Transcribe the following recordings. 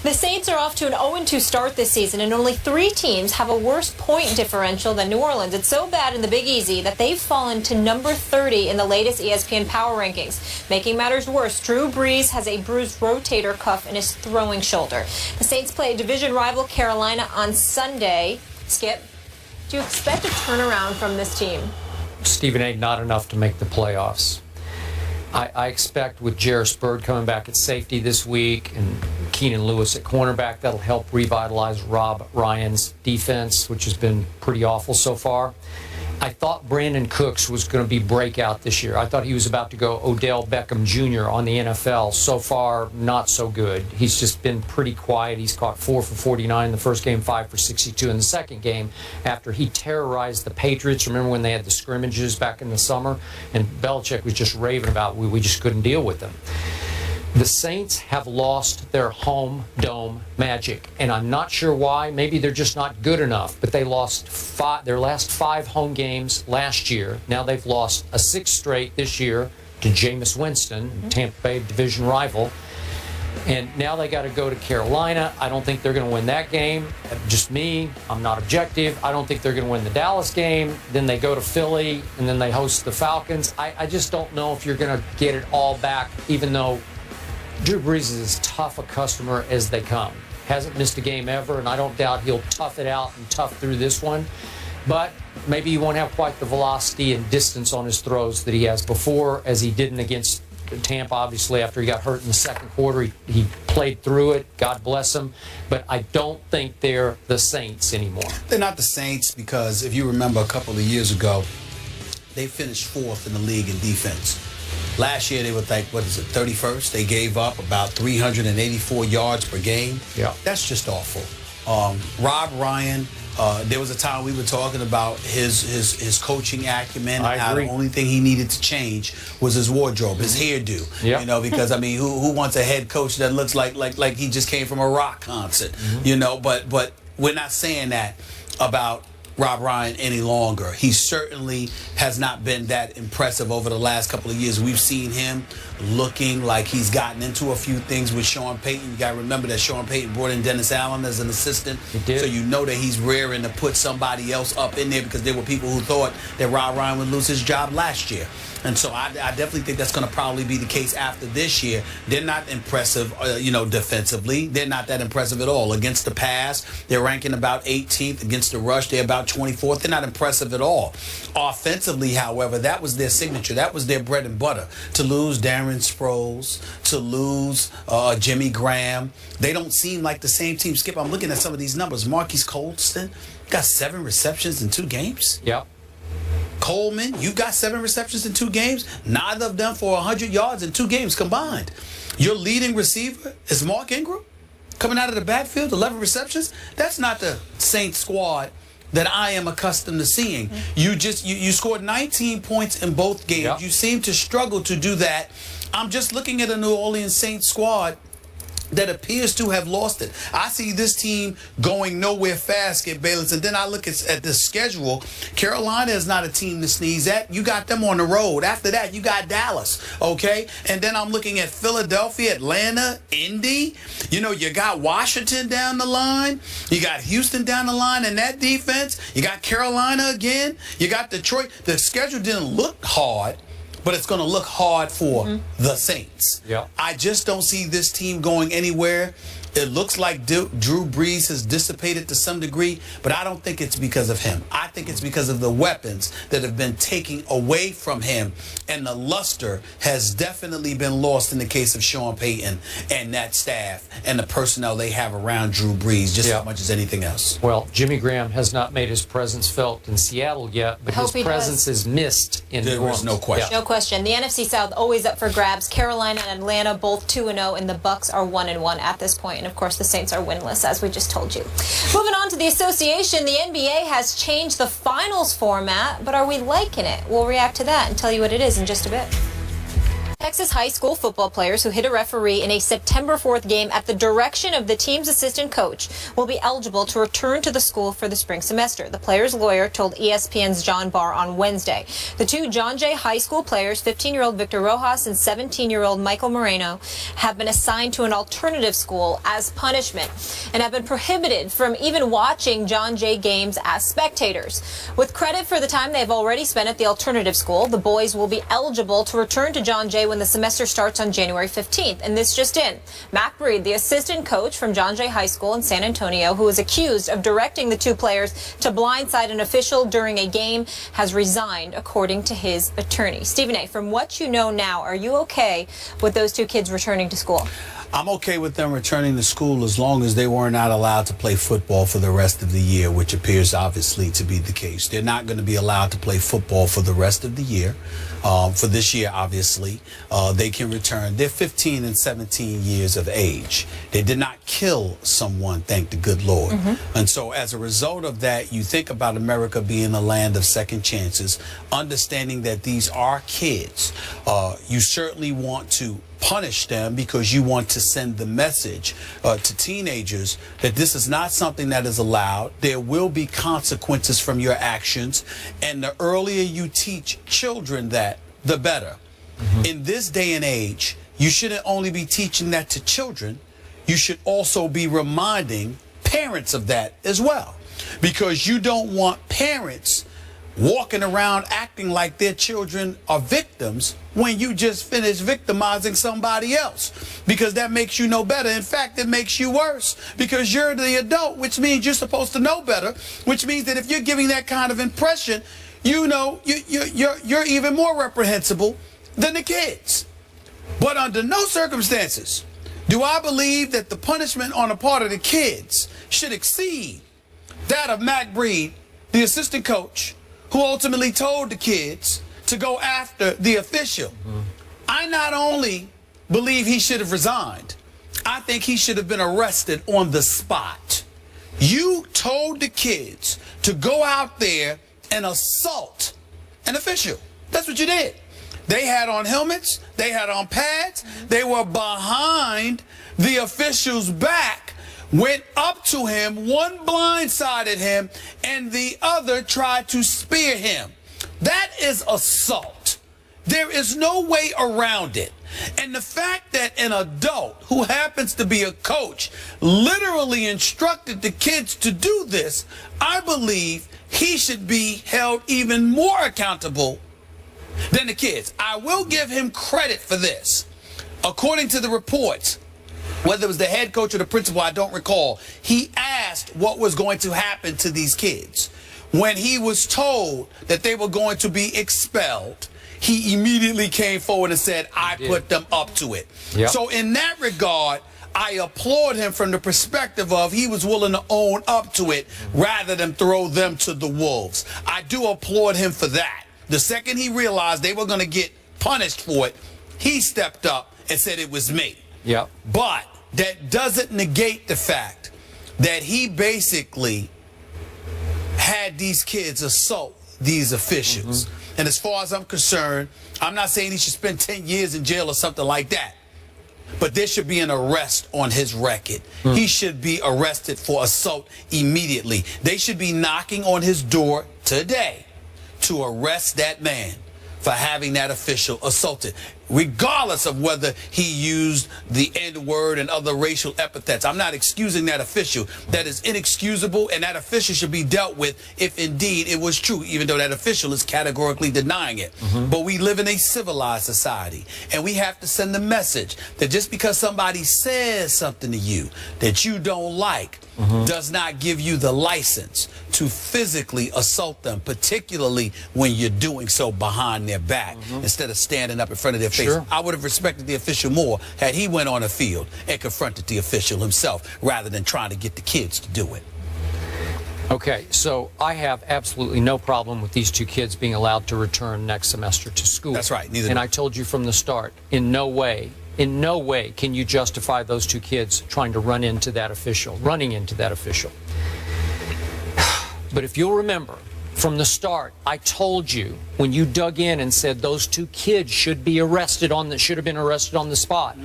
The Saints are off to an 0-2 start this season, and only 3 teams have a worse point differential than New Orleans. It's so bad in the Big Easy that they've fallen to number 30 in the latest ESPN Power Rankings. Making matters worse, Drew Brees has a bruised rotator cuff in his throwing shoulder. The Saints play division rival Carolina on Sunday. Skip, do you expect a turnaround from this team? Stephen A., not enough to make the playoffs. I expect with Jarris Byrd coming back at safety this week and Keenan Lewis at cornerback, that'll help revitalize Rob Ryan's defense, which has been pretty awful so far. I thought Brandon Cooks was going to be breakout this year. I thought he was about to go Odell Beckham Jr. on the NFL. So far, not so good. He's just been pretty quiet. He's caught 4 for 49 in the first game, 5 for 62 in the second game after he terrorized the Patriots. Remember when they had the scrimmages back in the summer? And Belichick was just raving about we just couldn't deal with them. The Saints have lost their home dome magic, and I'm not sure why. Maybe they're just not good enough, but they lost their last 5 home games last year. Now they've lost a 6th straight this year to Jameis Winston, Tampa Bay division rival. And now they got to go to Carolina. I don't think they're going to win that game. Just me, I'm not objective. I don't think they're going to win the Dallas game. Then they go to Philly, and then they host the Falcons. I just don't know if you're going to get it all back, even though Drew Brees is as tough a customer as they come. Hasn't missed a game ever, and I don't doubt he'll tough it out and tough through this one. But maybe he won't have quite the velocity and distance on his throws that he has before, as he didn't against Tampa, obviously, after he got hurt in the second quarter. He played through it. God bless him. But I don't think they're the Saints anymore. They're not the Saints because if you remember a couple of years ago, they finished 4th in the league in defense. Last year, they were like, 31st? They gave up about 384 yards per game. Yeah. That's just awful. Rob Ryan, there was a time we were talking about his coaching acumen. I agree. The only thing he needed to change was his wardrobe, his hairdo. Yep. You know, because, I mean, who wants a head coach that looks like he just came from a rock concert? You know, but we're not saying that about Rob Ryan any longer. He certainly has not been that impressive over the last couple of years. We've seen him looking like he's gotten into a few things with Sean Payton. You got to remember that Sean Payton brought in Dennis Allen as an assistant. He did. So you know that he's raring to put somebody else up in there because there were people who thought that Rob Ryan would lose his job last year. And so I definitely think that's going to probably be the case after this year. They're not impressive, defensively. They're not that impressive at all. Against the pass, they're ranking about 18th. Against the rush, they're about 24th. They're not impressive at all. Offensively, however, that was their signature. That was their bread and butter. To lose Darren Sproles, to lose Jimmy Graham. They don't seem like the same team. Skip, I'm looking at some of these numbers. Marquise Colston got 7 receptions in 2 games. Yep. Coleman, you got 7 receptions in 2 games. Neither of them for 100 yards in 2 games combined. Your leading receiver is Mark Ingram, coming out of the backfield, 11 receptions. That's not the Saints squad that I am accustomed to seeing. You scored 19 points in both games. Yep. You seem to struggle to do that. I'm just looking at a New Orleans Saints squad that appears to have lost it. I see this team going nowhere fast, Skip Bayless, and then I look at the schedule. Carolina is not a team to sneeze at. You got them on the road. After that, you got Dallas, okay? And then I'm looking at Philadelphia, Atlanta, Indy. You know, you got Washington down the line. You got Houston down the line in that defense. You got Carolina again. You got Detroit. The schedule didn't look hard, but it's going to look hard for the Saints. Yeah. I just don't see this team going anywhere. It looks like Drew Brees has dissipated to some degree, but I don't think it's because of him. I think it's because of the weapons that have been taken away from him, and the luster has definitely been lost in the case of Sean Payton and that staff and the personnel they have around Drew Brees, just as much as anything else. Well, Jimmy Graham has not made his presence felt in Seattle yet, but his presence is missed in New Orleans. There is no question. No question. The NFC South always up for grabs. Carolina and Atlanta both 2-0, and the Bucs are 1-1 at this point. And of course, the Saints are winless, as we just told you. Moving on to the association, the NBA has changed the finals format, but are we liking it? We'll react to that and tell you what it is in just a bit. Texas high school football players who hit a referee in a September 4th game at the direction of the team's assistant coach will be eligible to return to the school for the spring semester. The player's lawyer told ESPN's John Barr on Wednesday. The two John Jay high school players, 15-year-old Victor Rojas and 17-year-old Michael Moreno, have been assigned to an alternative school as punishment and have been prohibited from even watching John Jay games as spectators. With credit for the time they've already spent at the alternative school, the boys will be eligible to return to John Jay when the semester starts on January 15th. And this just in. Mac Breed, the assistant coach from John Jay High School in San Antonio, who was accused of directing the two players to blindside an official during a game, has resigned, according to his attorney. Stephen A., from what you know now, are you okay with those two kids returning to school? I'm okay with them returning to school as long as they were not allowed to play football for the rest of the year, which appears obviously to be the case. They're not going to be allowed to play football for the rest of the year. For this year, obviously, they can return. They're 15 and 17 years of age. They did not kill someone, thank the good Lord. And so as a result of that, you think about America being a land of second chances, understanding that these are kids. You certainly want to punish them because you want to send the message to teenagers that this is not something that is allowed. There will be consequences from your actions, and the earlier you teach children that, the better. In this day and age, you shouldn't only be teaching that to children, you should also be reminding parents of that as well, because you don't want parents walking around acting like their children are victims when you just finished victimizing somebody else, because that makes you know better. In fact, it makes you worse because you're the adult, which means you're supposed to know better, which means that if you're giving that kind of impression, you know you're even more reprehensible than the kids. But under no circumstances do I believe that the punishment on the part of the kids should exceed that of Mac Breed, the assistant coach, who ultimately told the kids to go after the official. I not only believe he should have resigned, I think he should have been arrested on the spot. You told the kids to go out there and assault an official. That's what you did. They had on helmets, they had on pads, they were behind the official's back, went up to him, one blindsided him, and the other tried to spear him. That is assault. There is no way around it. And the fact that an adult who happens to be a coach literally instructed the kids to do this, I believe he should be held even more accountable than the kids. I will give him credit for this. According to the reports, whether it was the head coach or the principal, I don't recall, he asked what was going to happen to these kids. When he was told that they were going to be expelled, he immediately came forward and said, I put them up to it. So in that regard, I applaud him from the perspective of he was willing to own up to it rather than throw them to the wolves. I do applaud him for that. The second he realized they were going to get punished for it, he stepped up and said it was me. But that doesn't negate the fact that he basically had these kids assault these officials. And as far as I'm concerned, I'm not saying he should spend 10 years in jail or something like that, but there should be an arrest on his record. He should be arrested for assault immediately. They should be knocking on his door today to arrest that man for having that official assaulted, regardless of whether he used the N-word and other racial epithets. I'm not excusing that official. That is inexcusable, and that official should be dealt with if indeed it was true, even though that official is categorically denying it. But we live in a civilized society, and we have to send the message that just because somebody says something to you that you don't like does not give you the license to physically assault them, particularly when you're doing so behind their back instead of standing up in front of their face. I would have respected the official more had he went on the field and confronted the official himself rather than trying to get the kids to do it. Okay, so I have absolutely no problem with these two kids being allowed to return next semester to school. That's right. Neither. And I told you from the start, in no way can you justify those two kids trying to running into that official. But if you'll remember, from the start, I told you when you dug in and said those 2 kids should be arrested should have been arrested on the spot.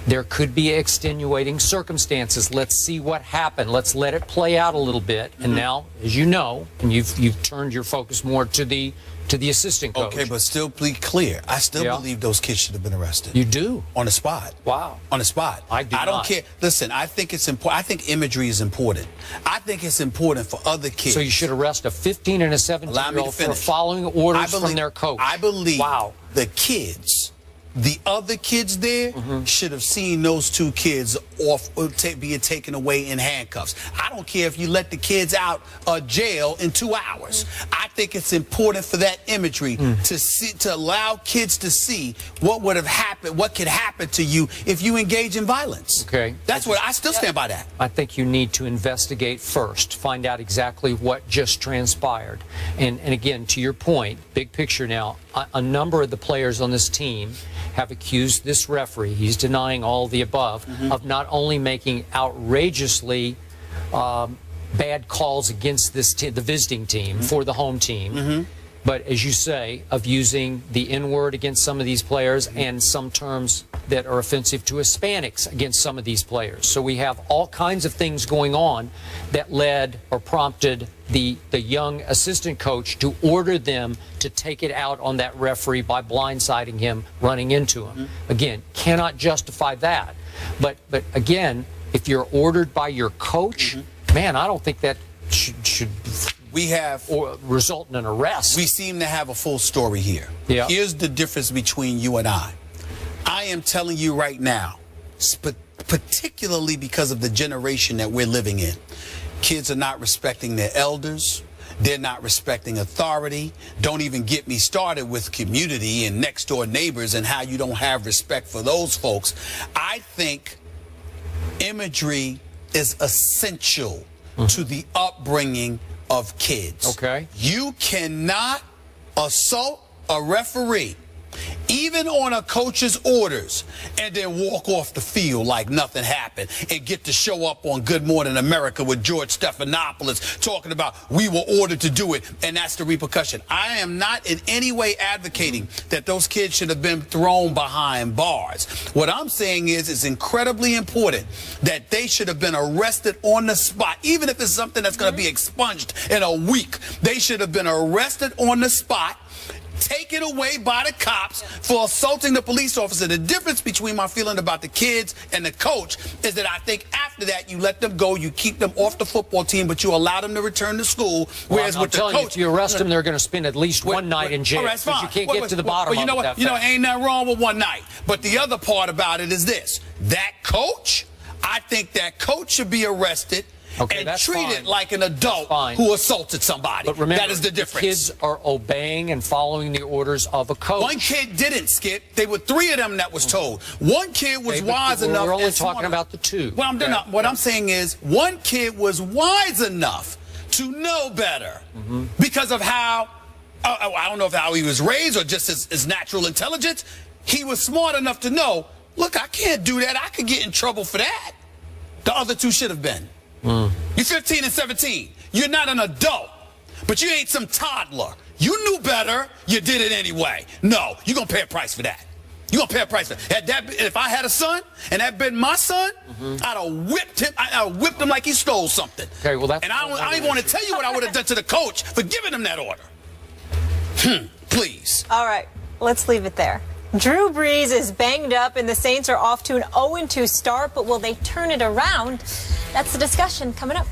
There could be extenuating circumstances. Let's see what happened. Let's let it play out a little bit. And now, as you know, and you've turned your focus more to the assistant coach. Okay, but still be clear. I still believe those kids should have been arrested. You do? On the spot. Wow. On the spot. I do I don't not. care. Listen, I think it's important. I think imagery is important. I think it's important for other kids. So you should arrest a 15 and a 17-year-old for following orders from their coach. I believe the kids, the other kids there, should have seen those 2 kids being taken away in handcuffs. I don't care if you let the kids out of jail in 2 hours. I think it's important for that imagery to allow kids to see what would have happened, what could happen to you if you engage in violence. Okay. That's what I still stand by that. I think you need to investigate first, find out exactly what just transpired. And again, to your point, big picture now, a number of the players on this team have accused this referee, he's denying all the above, of not only making outrageously bad calls against the visiting team for the home team, but as you say, of using the N-word against some of these players and some terms that are offensive to Hispanics against some of these players. So we have all kinds of things going on that led or prompted the young assistant coach to order them to take it out on that referee by blindsiding him, running into him. Again, cannot justify that. But again, if you're ordered by your coach, man, I don't think that should result in an arrest. We seem to have a full story here. Yeah. Here's the difference between you and I. I am telling you right now, particularly because of the generation that we're living in, kids are not respecting their elders. They're not respecting authority. Don't even get me started with community and next door neighbors and how you don't have respect for those folks. I think imagery is essential to the upbringing of kids. Okay. You cannot assault a referee, even on a coach's orders, and then walk off the field like nothing happened and get to show up on Good Morning America with George Stephanopoulos talking about we were ordered to do it, and that's the repercussion. I am not in any way advocating that those kids should have been thrown behind bars. What I'm saying is it's incredibly important that they should have been arrested on the spot, even if it's something that's going to be expunged in a week. They should have been arrested on the spot, taken away by the cops for assaulting the police officer. The difference between my feeling about the kids and the coach is that I think after that you let them go, you keep them off the football team, but you allow them to return to school. Whereas with the coach, if you arrest them, they're going to spend at least one night in jail. All right, that's fine. You can't get to the bottom of it. You know what? You know, ain't nothing wrong with one night. But the other part about it is this: that coach, I think that coach should be arrested. Okay, and treated like an adult who assaulted somebody. But remember, that is the difference. Kids are obeying and following the orders of a coach. One kid didn't, Skip. There were 3 of them that was told. One kid was wise enough. We're only talking about the 2. Well, what I'm saying is one kid was wise enough to know better because of how, I don't know if how he was raised or just his natural intelligence. He was smart enough to know, look, I can't do that. I could get in trouble for that. The other 2 should have been. You're 15 and 17. You're not an adult, but you ain't some toddler. You knew better. You did it anyway. No, you're going to pay a price for that. You're going to pay a price for that. If I had a son and that been my son, I'd have whipped him. I'd have whipped him like he stole something. Okay, well, that's... And I don't even want to tell you what I would have done to the coach for giving him that order. Please. All right, let's leave it there. Drew Brees is banged up and the Saints are off to an 0-2 start, but will they turn it around? That's the discussion coming up.